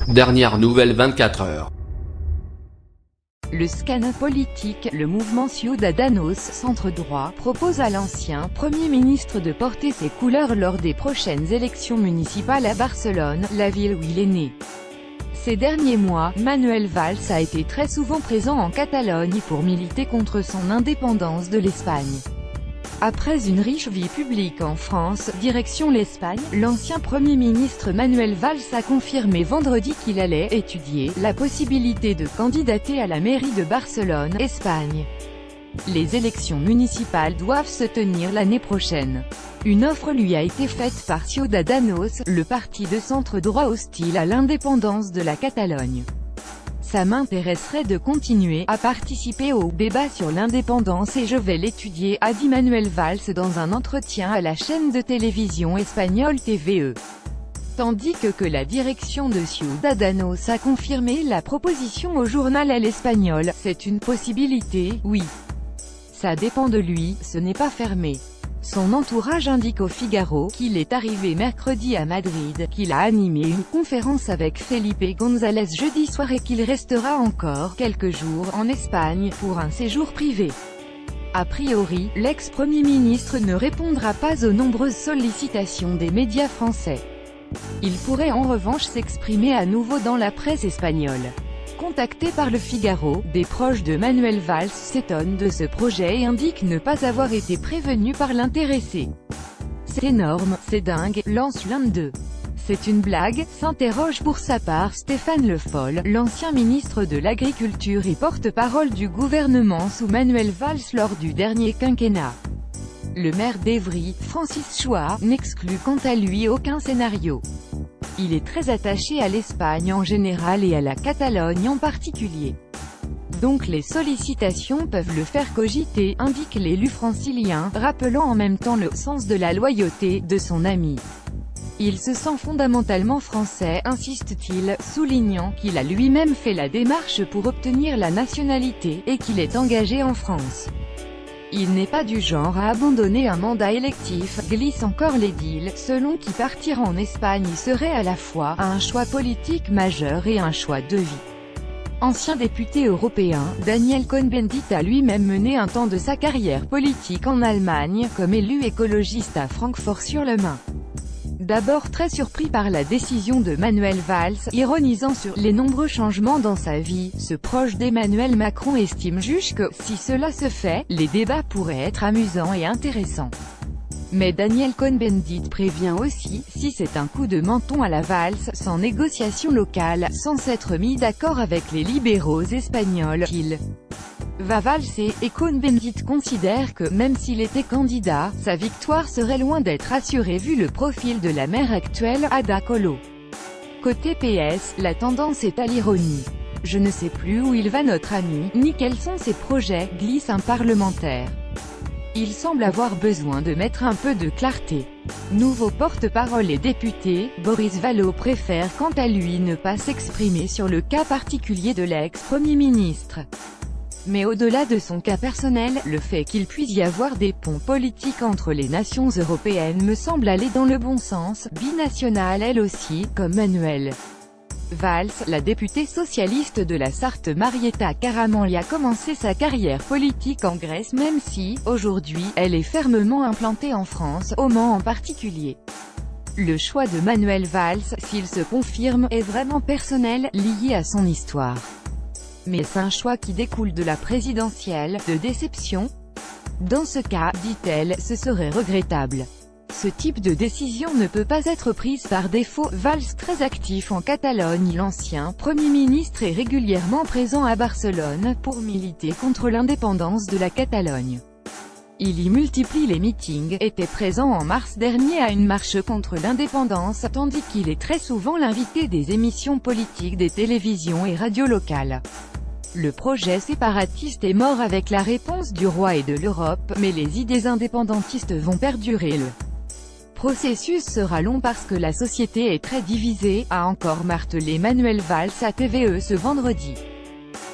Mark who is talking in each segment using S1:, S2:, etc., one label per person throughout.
S1: Dernière nouvelle 24 heures.
S2: Le scan politique, le mouvement Ciudadanos centre-droit, propose à l'ancien Premier ministre de porter ses couleurs lors des prochaines élections municipales à Barcelone, la ville où il est né. Ces derniers mois, Manuel Valls a été très souvent présent en Catalogne pour militer contre son indépendance de l'Espagne. Après une riche vie publique en France, direction l'Espagne, l'ancien Premier ministre Manuel Valls a confirmé vendredi qu'il allait étudier la possibilité de candidater à la mairie de Barcelone, Espagne. Les élections municipales doivent se tenir l'année prochaine. Une offre lui a été faite par Ciudadanos, le parti de centre-droit hostile à l'indépendance de la Catalogne. Ça m'intéresserait de continuer à participer au débat sur l'indépendance et je vais l'étudier, a dit Manuel Valls dans un entretien à la chaîne de télévision espagnole TVE. Tandis que la direction de Ciudadanos a confirmé la proposition au journal El Espagnol, c'est une possibilité, oui. Ça dépend de lui, ce n'est pas fermé. Son entourage indique au Figaro qu'il est arrivé mercredi à Madrid, qu'il a animé une conférence avec Felipe González jeudi soir et qu'il restera encore quelques jours en Espagne pour un séjour privé. A priori, l'ex-premier ministre ne répondra pas aux nombreuses sollicitations des médias français. Il pourrait en revanche s'exprimer à nouveau dans la presse espagnole. Contacté par le Figaro, des proches de Manuel Valls s'étonnent de ce projet et indiquent ne pas avoir été prévenus par l'intéressé. C'est énorme, c'est dingue, lance l'un d'eux. C'est une blague, s'interroge pour sa part Stéphane Le Foll, l'ancien ministre de l'Agriculture et porte-parole du gouvernement sous Manuel Valls lors du dernier quinquennat. Le maire d'Évry, Francis Choix, n'exclut quant à lui aucun scénario. Il est très attaché à l'Espagne en général et à la Catalogne en particulier. Donc les sollicitations peuvent le faire cogiter, indique l'élu francilien, rappelant en même temps le sens de la loyauté de son ami. Il se sent fondamentalement français, insiste-t-il, soulignant qu'il a lui-même fait la démarche pour obtenir la nationalité, et qu'il est engagé en France. Il n'est pas du genre à abandonner un mandat électif, glisse encore l'édile, selon qui partir en Espagne y serait à la fois un choix politique majeur et un choix de vie. Ancien député européen, Daniel Cohn-Bendit a lui-même mené un temps de sa carrière politique en Allemagne, comme élu écologiste à Francfort-sur-le-Main. D'abord très surpris par la décision de Manuel Valls, ironisant sur les nombreux changements dans sa vie, ce proche d'Emmanuel Macron juge que, si cela se fait, les débats pourraient être amusants et intéressants. Mais Daniel Cohn-Bendit prévient aussi, si c'est un coup de menton à la Valls, sans négociation locale, sans s'être mis d'accord avec les libéraux espagnols, qu'il va valser, et Cohn-Bendit considère que, même s'il était candidat, sa victoire serait loin d'être assurée vu le profil de la maire actuelle, Ada Colau. Côté PS, la tendance est à l'ironie. Je ne sais plus où il va notre ami, ni quels sont ses projets, glisse un parlementaire. Il semble avoir besoin de mettre un peu de clarté. Nouveau porte-parole et député, Boris Vallaud préfère quant à lui ne pas s'exprimer sur le cas particulier de l'ex-premier ministre. Mais au-delà de son cas personnel, le fait qu'il puisse y avoir des ponts politiques entre les nations européennes me semble aller dans le bon sens, binationale elle aussi, comme Manuel Valls, la députée socialiste de la Sarthe Marietta Karamanli a commencé sa carrière politique en Grèce même si, aujourd'hui, elle est fermement implantée en France, au Mans en particulier. Le choix de Manuel Valls, s'il se confirme, est vraiment personnel, lié à son histoire. Mais est-ce un choix qui découle de la présidentielle, de déception? Dans ce cas, dit-elle, ce serait regrettable. Ce type de décision ne peut pas être prise par défaut. Valls très actif en Catalogne, l'ancien Premier ministre est régulièrement présent à Barcelone, pour militer contre l'indépendance de la Catalogne. Il y multiplie les meetings, était présent en mars dernier à une marche contre l'indépendance, tandis qu'il est très souvent l'invité des émissions politiques des télévisions et radios locales. Le projet séparatiste est mort avec la réponse du roi et de l'Europe, mais les idées indépendantistes vont perdurer. Le processus sera long parce que la société est très divisée, a encore martelé Manuel Valls à TVE ce vendredi.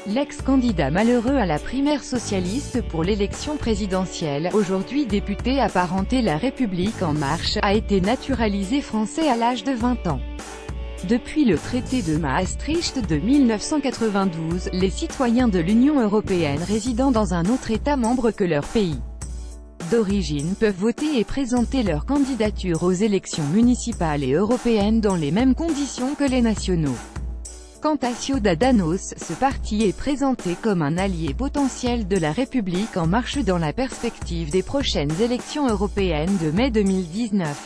S2: L'ex-candidat malheureux à la primaire socialiste pour l'élection présidentielle, aujourd'hui député apparenté La République En Marche, a été naturalisé français à l'âge de 20 ans. Depuis le traité de Maastricht de 1992, les citoyens de l'Union européenne résidant dans un autre État membre que leur pays d'origine peuvent voter et présenter leur candidature aux élections municipales et européennes dans les mêmes conditions que les nationaux. Quant à Ciudadanos, ce parti est présenté comme un allié potentiel de la République en marche dans la perspective des prochaines élections européennes de mai 2019.